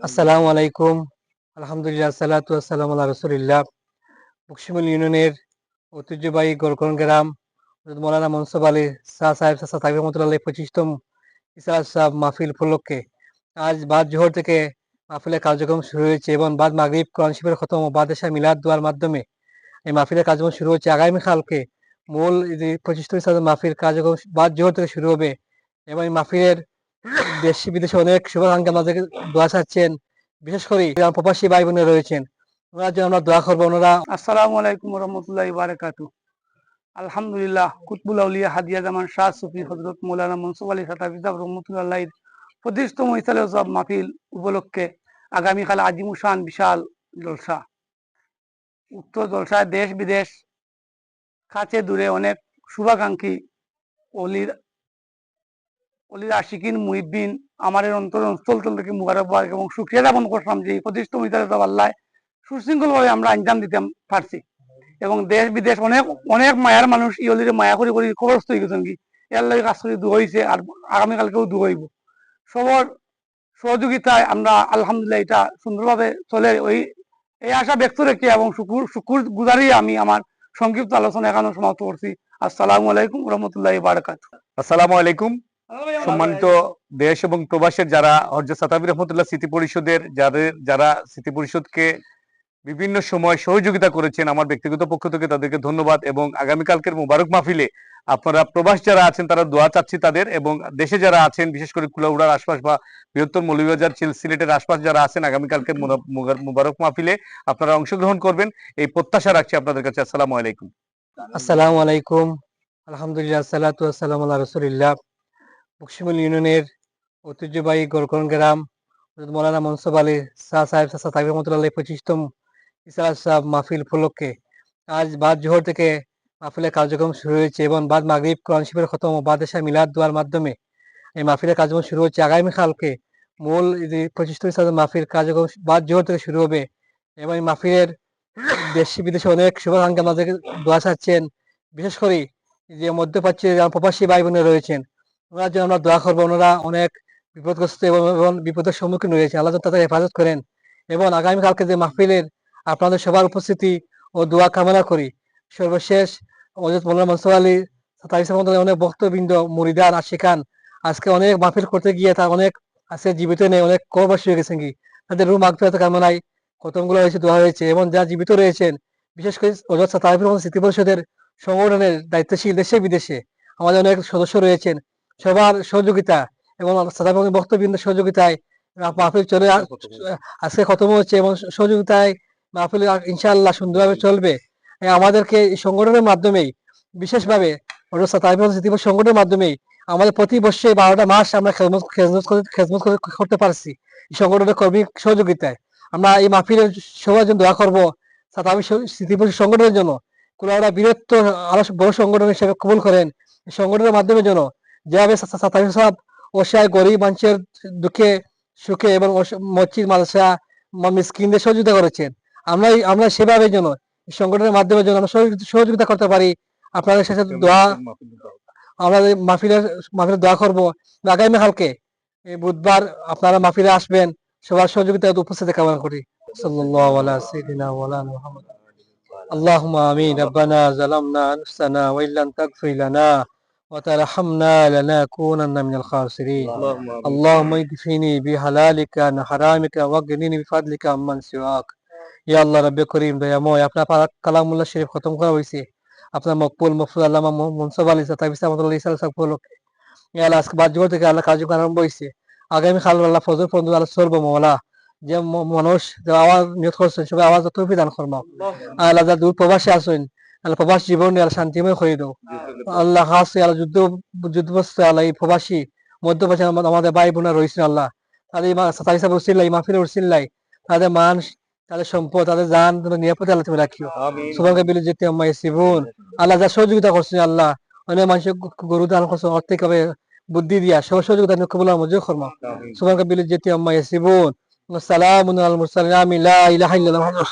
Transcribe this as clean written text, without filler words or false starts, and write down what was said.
আসসালামু আলাইকুম। আলহামদুলিল্লাহ, সালাতু ওয়াসসালামু আলা রাসূলিল্লাহ। বকশিমুল ইউনিয়নের ঐতিহ্যবাহী গোরকন গ্রাম হযরত মাওলানা মনসুর আলী শাহ সাহেব চাচা তাকবীর রহমাতুল্লাহ 25তম ইসরাত সাহ মাহফিল উপলক্ষে আজ বাদ জোহর থেকে মাহফিলের কার্যক্রম শুরু হয়েছে এবং বাদ মাগরিব কোরআন শরীফের খতম ও বাদ এশা মিলাদ দোয়ার মাধ্যমে এই মাহফিলের কার্যক্রম শুরু হচ্ছে। আগামীকালকে মূল যে 25তম ইসরাত মাহফিল কার্যক্রম বাদ জোহর থেকে শুরু হবে এবং এই মাহফিলের দেশি বিদেশে অনেক শুভাকাঙ্ক্ষী আমাদেরকে দোয়া চাচ্ছেন। বিশেষ করে যারা প্রবাসী ভাই বোনেরা রয়েছেন, ওনার জন্য আমরা দোয়া করবো। ওনারা আসসালামু আলাইকুম রহমতুল্লাহ বারাকাতু। আলহামদুলিল্লাহ, কুতবুল আউলিয়া হাদিয়া জামান শাহ সুফি হযরত মাওলানা মনসুর আলী সাহেব রহমতুল্লাহ 25তম ইসালে সব মাহফিল উপলক্ষে আগামীকাল আজিমুশান বিশাল জলসা। উক্ত জলসায় দেশ বিদেশ কাছে দূরে অনেক শুভাকাঙ্ক্ষী অলির অলির আশিকিন মুহিব্বিন আমার অন্তর থেকে মুবারকবাদ এবং সুক্রিয়া জ্ঞাপন করলাম যে 25তম ইসালে সব আল্লাহ সুশৃঙ্খলভাবে আমরা আঞ্জাম দিতে পারছি এবং দেশ বিদেশ অনেক অনেক মায়ার মানুষ ইলিরে মায়া করে করে খবরস্থ হয়ে গেছেন কি এর লাগে কাজ করে দু হয়েছে আর আগামীকালকেও দু হইব। সবার সহযোগিতায় আমরা আলহামদুলিল্লাহ এটা সুন্দরভাবে চলে ওই এই আশা ব্যক্ত রেখে এবং শুকুর গুজারি আমি আমার সংক্ষিপ্ত আলোচনা এখানে সমাপ্ত করছি। আসসালামু আলাইকুম রহমতুল্লাহ বারাকাতুহু। আসসালামু আলাইকুম। সম্মানিত দেশ এবং প্রবাসের যারা হযরত সাতাবি রহমতুল্লাহ স্মৃতি পরিষদের যারা স্মৃতি পরিষদকে বিভিন্ন সময় সহযোগিতা করেছেন, আমার ব্যক্তিগত পক্ষ থেকে তাদেরকে ধন্যবাদ। এবং আগামীকালকের মুবারক মাহফিলে আপনারা প্রবাস যারা আছেন তারা দোয়া চাচ্ছি তাদের, এবং দেশে যারা আছেন বিশেষ করে কুলাউড়ার আশপাশ বা বৃহত্তর মৌলভীবাজার সিলেটের আশপাশ যারা আছেন আগামীকালকের মুবারক মাহফিলে আপনারা অংশগ্রহণ করবেন এই প্রত্যাশা রাখছি আপনাদের কাছে। আসসালামু আলাইকুম। আসসালামু আলাইকুম। আলহামদুলিল্লাহ, সালাতু ওয়াসসালামু আলা রাসূলিল্লাহ। বকশিমুল ইউনিয়নের ঐতিহ্যবাহী গোরকন গ্রাম হযরত মাওলানা মনসুর আলী শাহ সাহেব চাচা তাকবীর রহমাতুল্লাহ 25তম ইসরাত সাহ মাহফিল উপলক্ষে আজ বাদ জোহর থেকে মাহফিলের কার্যক্রম শুরু হয়েছে এবং বাদ মাগরিব কোরআন শরীফের খতম ও বাদ এশা মিলাদ দোয়ার মাধ্যমে এই মাহফিলের কার্যক্রম শুরু হচ্ছে। আগামীকালকে মূল যে 25তম ইসরাত মাহফিল কার্যক্রম বাদ জোহর থেকে শুরু হবে এবং এই মাহফিলের দেশি বিদেশে অনেক শুভাকাঙ্ক্ষী আমাদেরকে দোয়া চাচ্ছেন। বিশেষ করে যে মধ্যপ্রাচ্যে যারা প্রবাসী ভাই বোনেরা রয়েছেন, ওনার জন্য আমরা দোয়া করবো। ওনারা অনেক বিপদগ্রস্ত এবং বিপদের সম্মুখীন রয়েছে, আল্লাহ তাদের হেফাজত করেন। এবং আগামীকালকে যে মাহফিলের আপনাদের সবার উপস্থিতি ও দোয়া কামনা করি। সর্বশেষ হযরত মাওলানা মনসুর আলী অনেক ভক্তবৃন্দ মুরিদান আশিকান আজকে অনেক মাহফিল করতে গিয়ে তার অনেক আজকে জীবিত নেই, অনেক কবরবাসী হয়ে গেছেন কি তাদের রুহ মাগফিরাত কামনায় খতমগুলো হয়েছে, দোয়া হয়েছে। এবং যারা জীবিত রয়েছেন বিশেষ করে হযরত তাকবীর রহমান স্মৃতি পরিষদের সংগঠনের দায়িত্বশীল দেশে বিদেশে আমাদের অনেক সদস্য রয়েছেন, সবার সহযোগিতা এবং সাধারণ বক্তবৃন্দের সহযোগিতায় মাহফিল চলে আজকে খতম হচ্ছে এবং সহযোগিতায় মাহফিল ইনশাআল্লাহ সুন্দরভাবে চলবে। আমাদেরকে এই সংগঠনের মাধ্যমেই বিশেষভাবে সংগঠনের মাধ্যমেই আমাদের প্রতি বছর 12টা মাস আমরা খেদমত করতে পারছি এই সংগঠনের কর্মী সহযোগিতায়। আমরা এই মাহফিলের সবার জন্য দোয়া করবো আমি স্মৃতি সংগঠনের জন্য কুলাউড়া বৃহত্তর আরো বড় সংগঠন হিসেবে কবুল করেন। এই সংগঠনের মাধ্যমে যেন যেভাবে সাহেব অসহায় গরিব মানুষের দুঃখে সুখে এবং মসজিদ মাদ্রাসা মিসকিনদের সহযোগিতা করেছেন, আমরা সেভাবে যেন এই সংগঠনের মাধ্যমে যেন আমরা সহযোগিতা করতে পারি। আপনাদের সাথে দোয়া আমরা মাহফিলের দোয়া করবো। আগামীকালকে বুধবার আপনারা মাহফিলে আসবেন, সবার সহযোগিতা উপস্থিতি কামনা করি। সাল্লাল্লাহু আলা সাইয়্যিদিনা ওয়া মাওলানা মুহাম্মদ। اللهم آمين. ربنا ظلمنا أنفسنا وإن لم تغفر لنا وترحمنا لنكونن من الخاسرين. اللهم اكفني بحلالك عن حرامك واغنني بفضلك عمن سواك. ইয়া আল্লাহ রাব্বে করিম দয়াময়, আপনার পাক কালামুল্লাহ শরীফ খতম করা হয়েছে আপনার মকবুল মফুজ আল্লামা মনসুর আলী তাকবীর রহমাতুল্লাহ উপলক্ষে। ইয়া আল্লাহ আজকে বাদ জোহর থেকে আল্লাহ কার্যক্রম আরম্ভ হয়েছে। আগামীকাল আল্লাহ ফজর পর্যন্ত আল্লাহ চলবো মওলা। যে মানুষ যে আওয়াজ নিয়ত করছেন সবাই আওয়াজ তৌফিক দান ফরমাও। আল্লাহ যা দূর প্রবাসী আছেন আল্লাহ প্রবাস জীবন আল্লাহ শান্তিময় করে দাও। আল্লাহ খাস আল্লাহ যুদ্ধবস্ত আল্লাহ এই প্রবাসী মধ্যপ্রাচ্য আমাদের ভাই বোনা রয়েছেন আল্লাহ, তাদের উসিল্লাই মাহফিলের উসিল্লাই তাদের মান তাদের সম্পদ তাদের জান নিরাপদে আল্লাহ তুমি রাখিও। সুবহানাকা বিল যেতে আম্মা ইয়াসিফুন। আল্লাহ যা সহযোগিতা করছেন আল্লাহ অনেক মানুষ গরু দান করছেন আর্থিকভাবে বুদ্ধি দিয়া সব সহযোগিতা কবুল মঞ্জুর ফরমাও। সুবহানাকা বিল যেতে আম্মা ইয়াসিফুন ওয়া সালামুন আলাল মুরসালিন। লা ইলাহা ইল্লাল্লাহ।